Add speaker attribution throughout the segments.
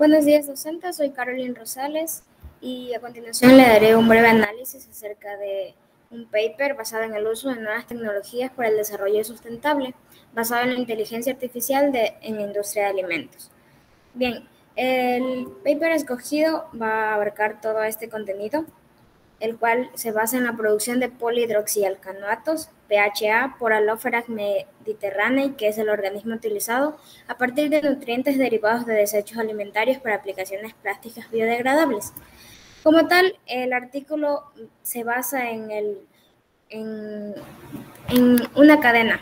Speaker 1: Buenos días, docente. Soy Caroline Rosales y a continuación le daré un breve análisis acerca de un paper basado en el uso de nuevas tecnologías para el desarrollo sustentable, basado en la inteligencia artificial en la industria de alimentos. Bien, el paper escogido va a abarcar todo este contenido, el cual se basa en la producción de polihidroxialcanoatos, PHA, por Halophora mediterraneae, que es el organismo utilizado, a partir de nutrientes derivados de desechos alimentarios para aplicaciones plásticas biodegradables. Como tal, el artículo se basa en una cadena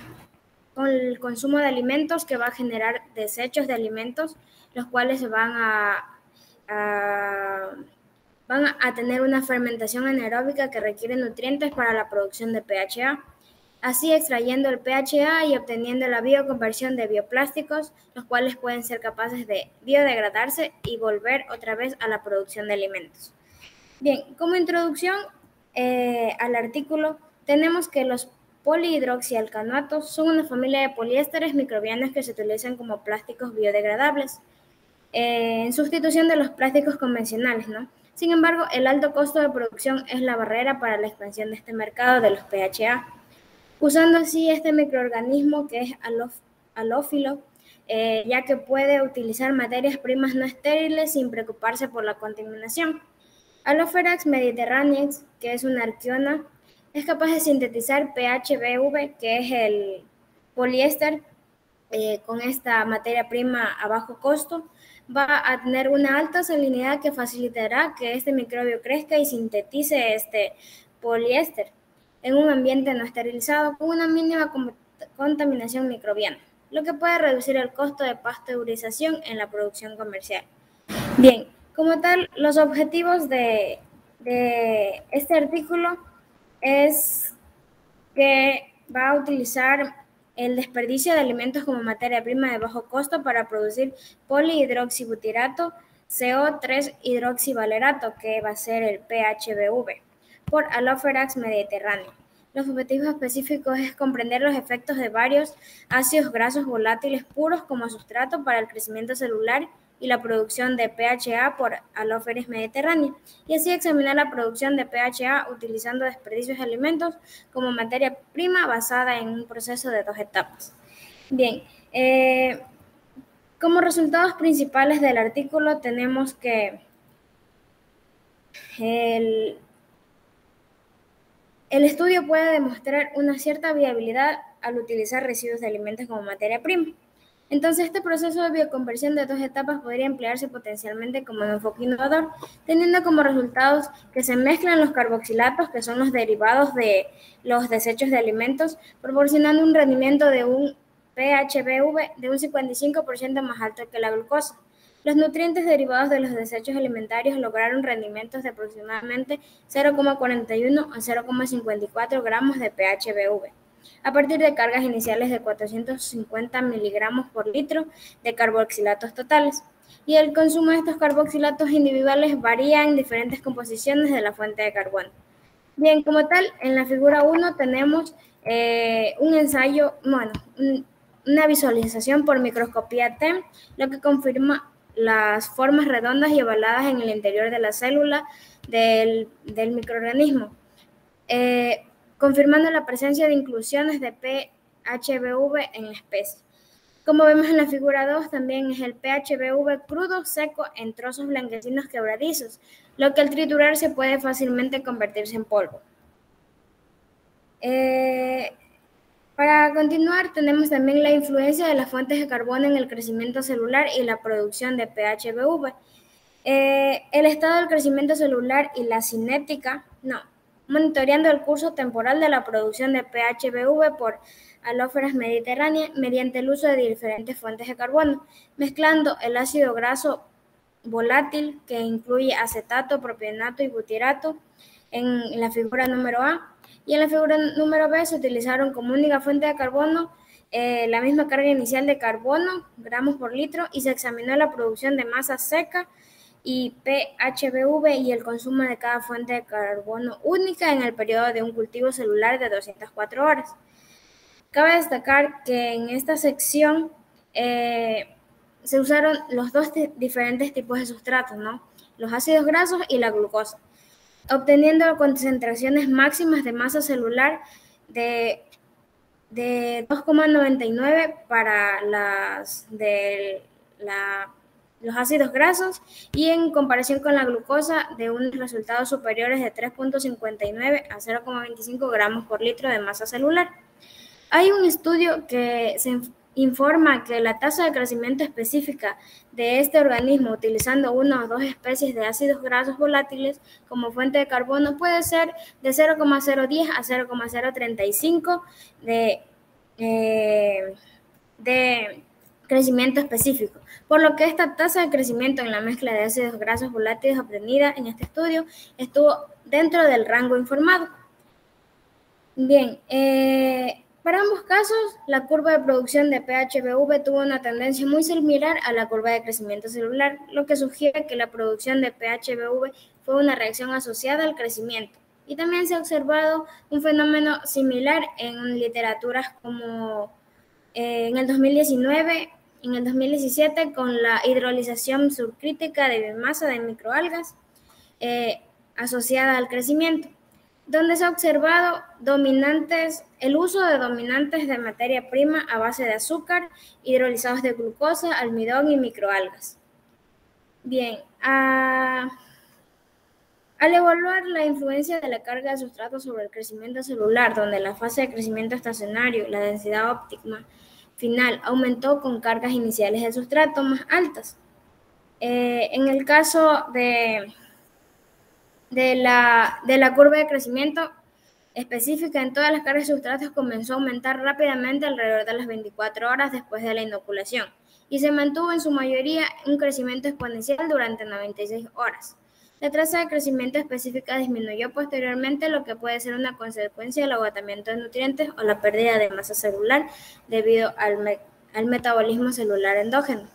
Speaker 1: con el consumo de alimentos que va a generar desechos de alimentos, los cuales van a tener una fermentación anaeróbica que requiere nutrientes para la producción de PHA. Así, extrayendo el PHA y obteniendo la bioconversión de bioplásticos, los cuales pueden ser capaces de biodegradarse y volver otra vez a la producción de alimentos. Bien, como introducción al artículo, tenemos que los polihidroxialcanoatos son una familia de poliésteres microbianos que se utilizan como plásticos biodegradables en sustitución de los plásticos convencionales, ¿no? Sin embargo, el alto costo de producción es la barrera para la expansión de este mercado de los PHA, usando así este microorganismo que es halófilo, ya que puede utilizar materias primas no estériles sin preocuparse por la contaminación. Halophora mediterraneae, que es una arqueona, es capaz de sintetizar PHBV, que es el poliéster, con esta materia prima a bajo costo, va a tener una alta salinidad que facilitará que este microbio crezca y sintetice este poliéster en un ambiente no esterilizado con una mínima contaminación microbiana, lo que puede reducir el costo de pasteurización en la producción comercial. Bien, como tal, los objetivos de este artículo es que va a utilizar el desperdicio de alimentos como materia prima de bajo costo para producir polihidroxibutirato, CO3-hidroxivalerato, que va a ser el PHBV, por Halophora mediterraneae. Los objetivos específicos es comprender los efectos de varios ácidos grasos volátiles puros como sustrato para el crecimiento celular y la producción de PHA por Halophora mediterraneae, y así examinar la producción de PHA utilizando desperdicios de alimentos como materia prima basada en un proceso de 2 etapas. Bien, como resultados principales del artículo tenemos que el estudio puede demostrar una cierta viabilidad al utilizar residuos de alimentos como materia prima. Entonces, este proceso de bioconversión de 2 etapas podría emplearse potencialmente como un enfoque innovador, teniendo como resultados que se mezclan los carboxilatos, que son los derivados de los desechos de alimentos, proporcionando un rendimiento de un PHBV de un 55% más alto que la glucosa. Los nutrientes derivados de los desechos alimentarios lograron rendimientos de aproximadamente 0,41 a 0,54 gramos de PHBV, a partir de cargas iniciales de 450 miligramos por litro de carboxilatos totales. Y el consumo de estos carboxilatos individuales varía en diferentes composiciones de la fuente de carbono. Bien, como tal, en la figura 1 tenemos un ensayo, una visualización por microscopía TEM, lo que confirma las formas redondas y ovaladas en el interior de la célula del microorganismo, confirmando la presencia de inclusiones de PHBV en la especie. Como vemos en la figura 2, también es el PHBV crudo seco en trozos blanquecinos quebradizos, lo que al triturarse puede fácilmente convertirse en polvo. Para continuar, tenemos también la influencia de las fuentes de carbono en el crecimiento celular y la producción de PHBV. El estado del crecimiento celular y la cinética, monitoreando el curso temporal de la producción de PHBV por Halophora mediterraneae mediante el uso de diferentes fuentes de carbono, mezclando el ácido graso volátil que incluye acetato, propionato y butirato en la figura número A, y en la figura número B se utilizaron como única fuente de carbono la misma carga inicial de carbono, gramos por litro, y se examinó la producción de masa seca y PHBV y el consumo de cada fuente de carbono única en el periodo de un cultivo celular de 204 horas. Cabe destacar que en esta sección se usaron los dos diferentes tipos de sustratos, ¿no? Los ácidos grasos y la glucosa, obteniendo concentraciones máximas de masa celular de 2,99 para los ácidos grasos y en comparación con la glucosa de unos resultados superiores de 3,59 a 0,25 gramos por litro de masa celular. Hay un estudio que se informa que la tasa de crecimiento específica de este organismo utilizando una o dos especies de ácidos grasos volátiles como fuente de carbono puede ser de 0,010 a 0,035 de crecimiento específico, por lo que esta tasa de crecimiento en la mezcla de ácidos grasos volátiles obtenida en este estudio estuvo dentro del rango informado. Bien, para ambos casos, la curva de producción de PHBV tuvo una tendencia muy similar a la curva de crecimiento celular, lo que sugiere que la producción de PHBV fue una reacción asociada al crecimiento. Y también se ha observado un fenómeno similar en literaturas como en el 2019, en el 2017, con la hidrolización subcrítica de biomasa de microalgas asociada al crecimiento, donde se ha observado el uso de dominantes de materia prima a base de azúcar, hidrolizados de glucosa, almidón y microalgas. Bien, al evaluar la influencia de la carga de sustrato sobre el crecimiento celular, donde la fase de crecimiento estacionario, la densidad óptima final aumentó con cargas iniciales de sustrato más altas. En el caso de la curva de crecimiento específica en todas las cargas de sustratos comenzó a aumentar rápidamente alrededor de las 24 horas después de la inoculación y se mantuvo en su mayoría un crecimiento exponencial durante 96 horas. La tasa de crecimiento específica disminuyó posteriormente, lo que puede ser una consecuencia del agotamiento de nutrientes o la pérdida de masa celular debido al metabolismo celular endógeno.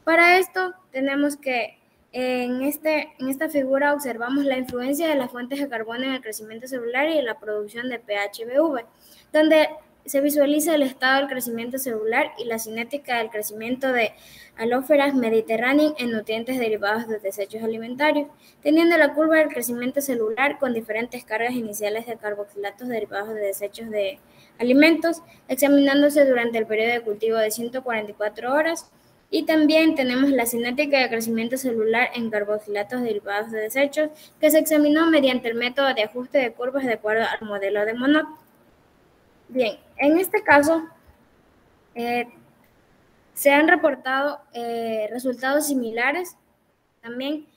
Speaker 1: Para esto tenemos que en esta figura observamos la influencia de las fuentes de carbono en el crecimiento celular y en la producción de PHBV, donde se visualiza el estado del crecimiento celular y la cinética del crecimiento de Allophora mediterraneae en nutrientes derivados de desechos alimentarios, teniendo la curva del crecimiento celular con diferentes cargas iniciales de carboxilatos derivados de desechos de alimentos, examinándose durante el periodo de cultivo de 144 horas. Y también tenemos la cinética de crecimiento celular en carboxilatos derivados de desechos, que se examinó mediante el método de ajuste de curvas de acuerdo al modelo de Monod. Bien, en este caso se han reportado resultados similares también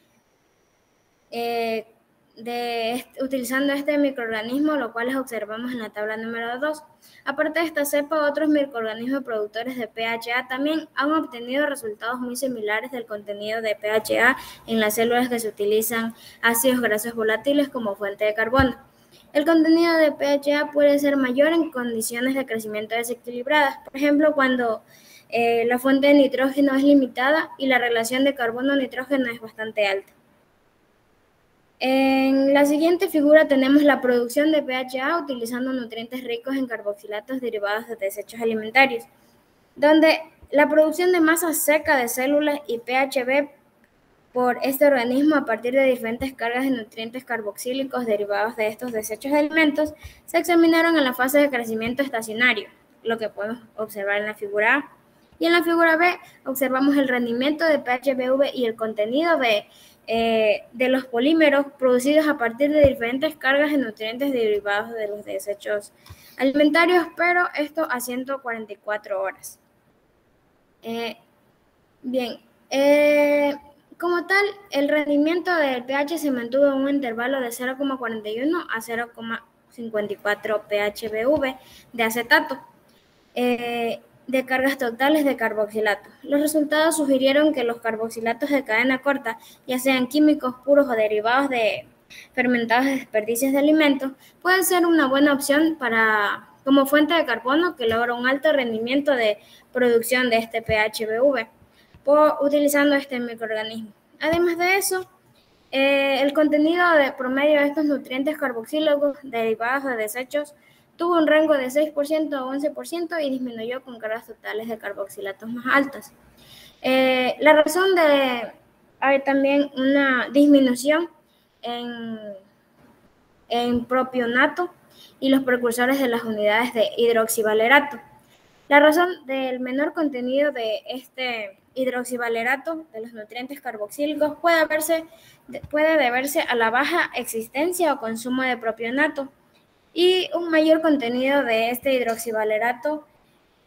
Speaker 1: utilizando este microorganismo, lo cual observamos en la tabla número 2. Aparte de esta cepa, otros microorganismos productores de PHA también han obtenido resultados muy similares del contenido de PHA en las células que se utilizan ácidos grasos volátiles como fuente de carbono. El contenido de PHA puede ser mayor en condiciones de crecimiento desequilibradas, por ejemplo, cuando la fuente de nitrógeno es limitada y la relación de carbono-nitrógeno es bastante alta. En la siguiente figura tenemos la producción de PHA utilizando nutrientes ricos en carboxilatos derivados de desechos alimentarios, donde la producción de masa seca de células y PHB por este organismo a partir de diferentes cargas de nutrientes carboxílicos derivados de estos desechos de alimentos se examinaron en la fase de crecimiento estacionario, lo que podemos observar en la figura A. Y en la figura B observamos el rendimiento de PHBV y el contenido de los polímeros producidos a partir de diferentes cargas de nutrientes derivados de los desechos alimentarios, pero esto a 144 horas. Como tal, el rendimiento del pH se mantuvo en un intervalo de 0,41 a 0,54 pHBV de acetato de cargas totales de carboxilato. Los resultados sugirieron que los carboxilatos de cadena corta, ya sean químicos puros o derivados de fermentados de desperdicios de alimentos, pueden ser una buena opción como fuente de carbono que logra un alto rendimiento de producción de este PHBV utilizando este microorganismo. Además de eso, el contenido promedio de estos nutrientes carboxílicos derivados de desechos tuvo un rango de 6% a 11% y disminuyó con cargas totales de carboxilatos más altas. La razón de hay también una disminución en propionato y los precursores de las unidades de hidroxivalerato. La razón del menor contenido de este hidroxivalerato de los nutrientes carboxílicos puede deberse a la baja existencia o consumo de propionato, y un mayor contenido de este hidroxivalerato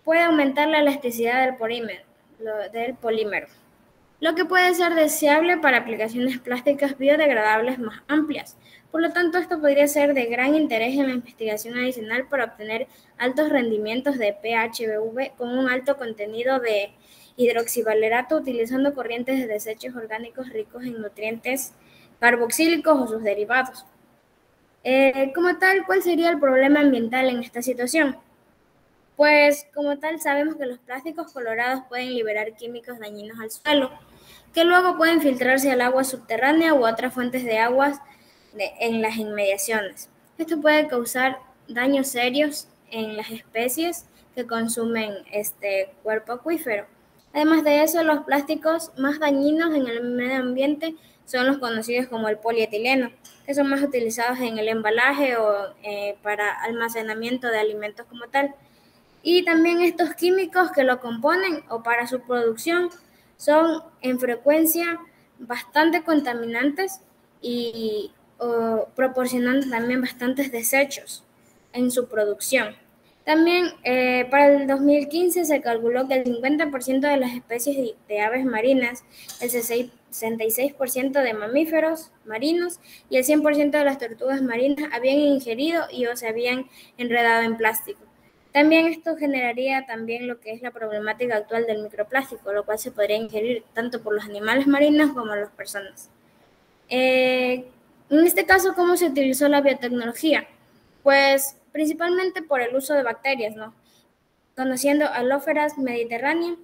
Speaker 1: puede aumentar la elasticidad del polímero, lo que puede ser deseable para aplicaciones plásticas biodegradables más amplias. Por lo tanto, esto podría ser de gran interés en la investigación adicional para obtener altos rendimientos de PHBV con un alto contenido de hidroxivalerato utilizando corrientes de desechos orgánicos ricos en nutrientes carboxílicos o sus derivados. Como tal, ¿cuál sería el problema ambiental en esta situación? Pues como tal sabemos que los plásticos colorados pueden liberar químicos dañinos al suelo, que luego pueden filtrarse al agua subterránea u otras fuentes de aguas en las inmediaciones. Esto puede causar daños serios en las especies que consumen este cuerpo acuífero. Además de eso, los plásticos más dañinos en el medio ambiente son los conocidos como el polietileno, que son más utilizados en el embalaje o para almacenamiento de alimentos como tal. Y también estos químicos que lo componen o para su producción son en frecuencia bastante contaminantes y proporcionando también bastantes desechos en su producción. También para el 2015 se calculó que el 50% de las especies de aves marinas, el 66% de mamíferos marinos y el 100% de las tortugas marinas habían ingerido y o se habían enredado en plástico. También esto generaría también lo que es la problemática actual del microplástico, lo cual se podría ingerir tanto por los animales marinos como por las personas. En este caso, ¿cómo se utilizó la biotecnología? Pues principalmente por el uso de bacterias, ¿no? Conociendo Allophora mediterranea,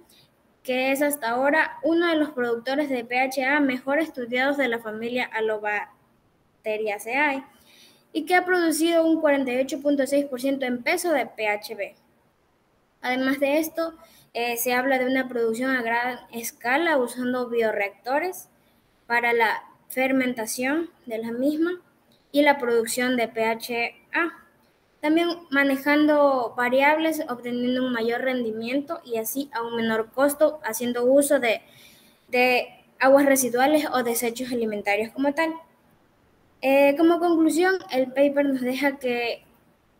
Speaker 1: que es hasta ahora uno de los productores de PHA mejor estudiados de la familia Allobacteriaceae y que ha producido un 48.6% en peso de PHB. Además de esto, se habla de una producción a gran escala usando bioreactores para la fermentación de la misma y la producción de PHA. También manejando variables, obteniendo un mayor rendimiento y así a un menor costo, haciendo uso de aguas residuales o desechos alimentarios como tal. Como conclusión, el paper nos deja que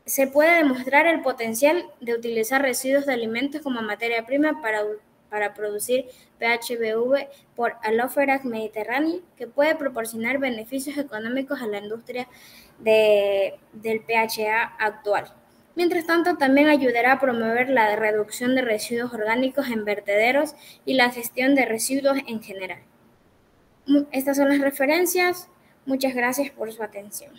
Speaker 1: se puede demostrar el potencial de utilizar residuos de alimentos como materia prima para producir PHBV por Allophora mediterranea, que puede proporcionar beneficios económicos a la industria del PHA actual. Mientras tanto, también ayudará a promover la reducción de residuos orgánicos en vertederos y la gestión de residuos en general. Estas son las referencias. Muchas gracias por su atención.